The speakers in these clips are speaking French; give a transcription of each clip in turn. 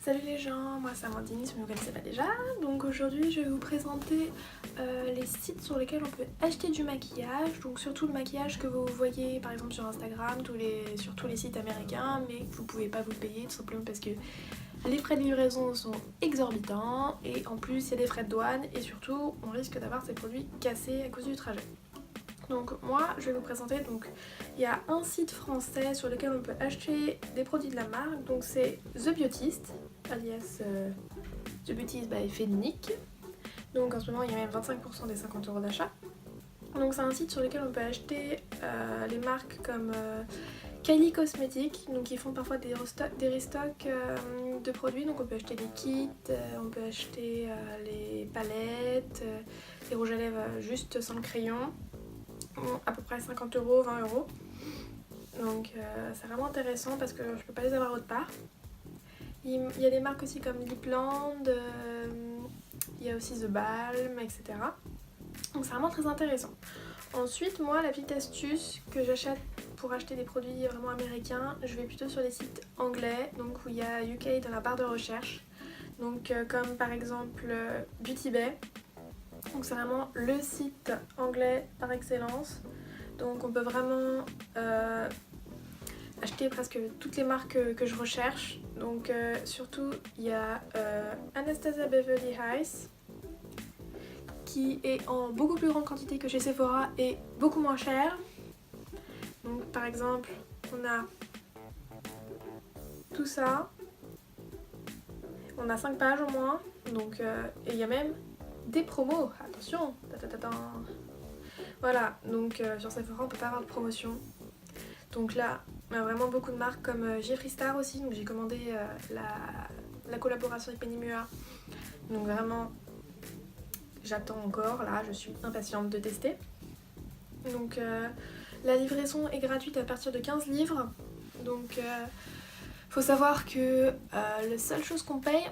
Salut les gens, moi c'est Amandine, si vous ne me connaissez pas déjà. Donc aujourd'hui je vais vous présenter les sites sur lesquels on peut acheter du maquillage. Donc surtout le maquillage que vous voyez par exemple sur Instagram, sur tous les sites américains, mais que vous pouvez pas vous payer tout simplement parce que les frais de livraison sont exorbitants et en plus il y a des frais de douane et surtout on risque d'avoir ces produits cassés à cause du trajet. Donc moi je vais vous présenter, donc il y a un site français sur lequel on peut acheter des produits de la marque, donc c'est The Beautist, alias The Beautist by Fednic. Donc en ce moment il y a même 25% des 50€ d'achat. Donc c'est un site sur lequel on peut acheter les marques comme Kylie Cosmetics, donc ils font parfois des restocks de produits, donc on peut acheter des kits, on peut acheter les palettes, les rouges à lèvres juste sans le crayon, à peu près 50€, 20€. Donc c'est vraiment intéressant parce que je peux pas les avoir autre part. Il y a des marques aussi comme Lipland, il y a aussi The Balm, etc. Donc c'est vraiment très intéressant. Ensuite, moi, la petite astuce que j'achète pour acheter des produits vraiment américains, je vais plutôt sur les sites anglais, donc où il y a UK dans la barre de recherche. Donc comme par exemple Beauty Bay. Donc c'est vraiment le site anglais par excellence. Donc on peut vraiment acheter presque toutes les marques que je recherche. Donc surtout il y a Anastasia Beverly Hills qui est en beaucoup plus grande quantité que chez Sephora et beaucoup moins cher. Donc par exemple on a tout ça, on a 5 pages au moins, donc et il y a même des promos, attention, voilà, donc sur Sephora on peut pas avoir de promotion. Donc là, on a vraiment beaucoup de marques comme Jeffree Star aussi, donc j'ai commandé la collaboration avec Penny Mua. Donc vraiment, j'attends encore, là, je suis impatiente de tester. Donc la livraison est gratuite à partir de 15 livres. Donc faut savoir que la seule chose qu'on paye,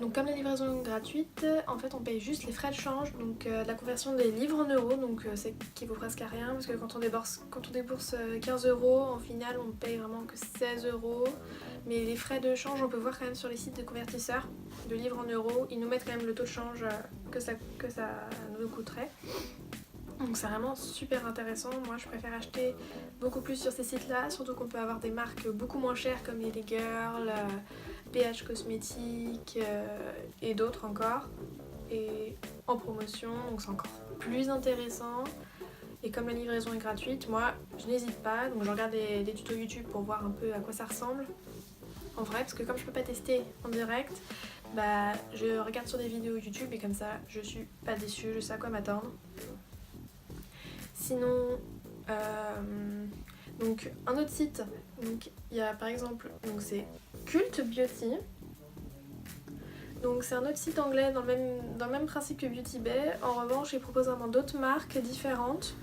donc comme la livraison est gratuite, en fait on paye juste les frais de change, donc la conversion des livres en euros, donc c'est qui vaut presque à rien, parce que quand on débourse 15€, en final on paye vraiment que 16€, mais les frais de change on peut voir quand même sur les sites de convertisseurs de livres en euros, ils nous mettent quand même le taux de change que ça nous coûterait. Donc c'est vraiment super intéressant, moi je préfère acheter beaucoup plus sur ces sites là, surtout qu'on peut avoir des marques beaucoup moins chères comme les Girl, PH Cosmetics et d'autres encore, et en promotion, donc c'est encore plus intéressant. Et comme la livraison est gratuite, moi je n'hésite pas, donc je regarde des tutos YouTube pour voir un peu à quoi ça ressemble en vrai, parce que comme je peux pas tester en direct, bah je regarde sur des vidéos YouTube et comme ça je suis pas déçue, je sais à quoi m'attendre. Sinon, donc un autre site, donc il y a par exemple, donc c'est Cult Beauty. Donc c'est un autre site anglais dans le même principe que Beauty Bay. En revanche, il propose vraiment d'autres marques différentes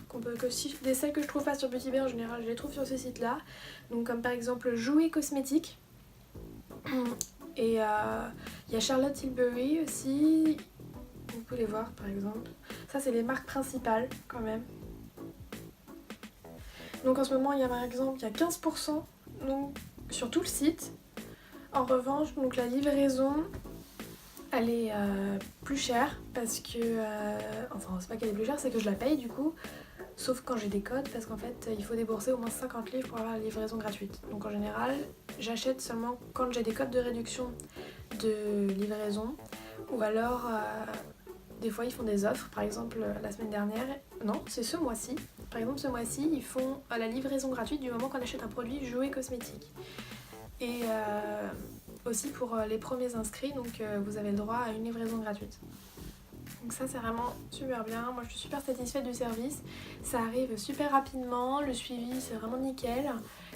celles que je trouve pas sur Beauty Bay en général, je les trouve sur ce site-là. Donc comme par exemple Jouer Cosmétique. Et il y a Charlotte Tilbury aussi. Vous pouvez les voir par exemple. Ça c'est les marques principales quand même. Donc en ce moment, il y a par exemple 15% donc, sur tout le site. En revanche, donc la livraison, elle est plus chère parce que... enfin, c'est pas qu'elle est plus chère, c'est que je la paye du coup. Sauf quand j'ai des codes, parce qu'en fait, il faut débourser au moins 50 livres pour avoir la livraison gratuite. Donc en général, j'achète seulement quand j'ai des codes de réduction de livraison. Ou alors, des fois, ils font des offres. Par exemple, la semaine dernière... Non, c'est ce mois-ci. Par exemple, ce mois-ci, ils font la livraison gratuite du moment qu'on achète un produit Jouet Cosmétique. Et aussi pour les premiers inscrits, donc vous avez le droit à une livraison gratuite. Donc ça, c'est vraiment super bien. Moi, je suis super satisfaite du service. Ça arrive super rapidement, le suivi, c'est vraiment nickel.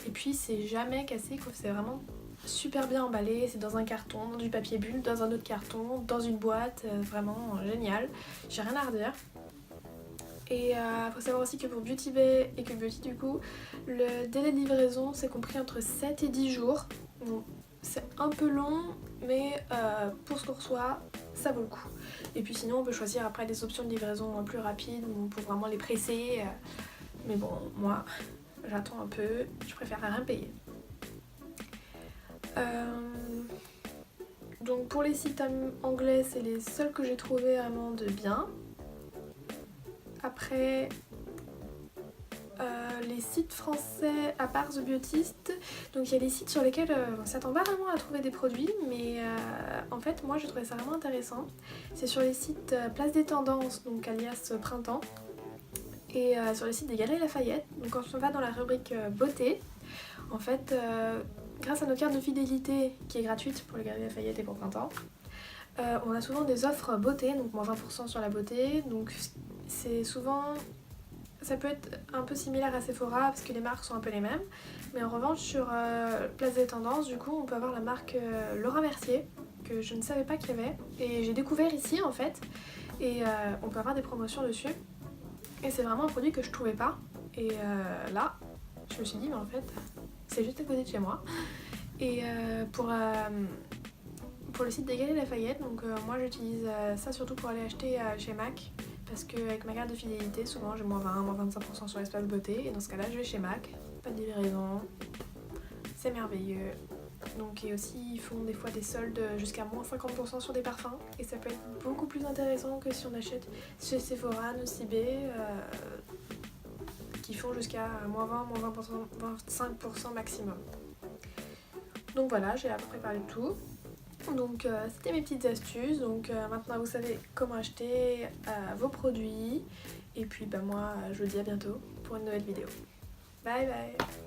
Et puis, c'est jamais cassé, quoi. C'est vraiment super bien emballé. C'est dans un carton, dans du papier bulle, dans un autre carton, dans une boîte. Vraiment génial. J'ai rien à redire. Et faut savoir aussi que pour Beauty Bay et que Beauty du coup, le délai de livraison c'est compris entre 7 et 10 jours. Bon, c'est un peu long, mais pour ce qu'on reçoit, ça vaut le coup. Et puis sinon on peut choisir après des options de livraison plus rapides pour vraiment les presser. Mais bon, moi j'attends un peu, je préfère rien payer. Donc pour les sites anglais, c'est les seuls que j'ai trouvé vraiment de bien. Après, les sites français, à part The Beautist, donc il y a des sites sur lesquels on s'attend pas vraiment à trouver des produits, mais en fait moi je trouvais ça vraiment intéressant. C'est sur les sites Place des Tendances, donc alias Printemps, et sur le site des Galeries Lafayette. Donc quand on va dans la rubrique beauté, en fait, grâce à nos cartes de fidélité qui est gratuite pour les Galeries Lafayette et pour Printemps, on a souvent des offres beauté, donc moins 20% sur la beauté, donc c'est souvent... Ça peut être un peu similaire à Sephora parce que les marques sont un peu les mêmes, mais en revanche sur Place des Tendances, du coup on peut avoir la marque Laura Mercier, que je ne savais pas qu'il y avait, et j'ai découvert ici en fait, et on peut avoir des promotions dessus, et c'est vraiment un produit que je trouvais pas, et là je me suis dit mais en fait c'est juste à côté de chez moi, et pour le site des Galeries Lafayette, donc moi j'utilise ça surtout pour aller acheter chez MAC, parce qu'avec ma carte de fidélité, souvent j'ai moins 20, moins 25% sur l'espace beauté, et dans ce cas-là je vais chez MAC, pas de livraison, c'est merveilleux. Donc et aussi ils font des fois des soldes jusqu'à moins 50% sur des parfums, et ça peut être beaucoup plus intéressant que si on achète chez Sephora, Nocibé, qui font jusqu'à moins 20, moins 20%, 25% maximum. Donc voilà, j'ai à peu près parlé de tout. Donc c'était mes petites astuces, donc maintenant vous savez comment acheter vos produits, et puis bah moi je vous dis à bientôt pour une nouvelle vidéo. Bye bye.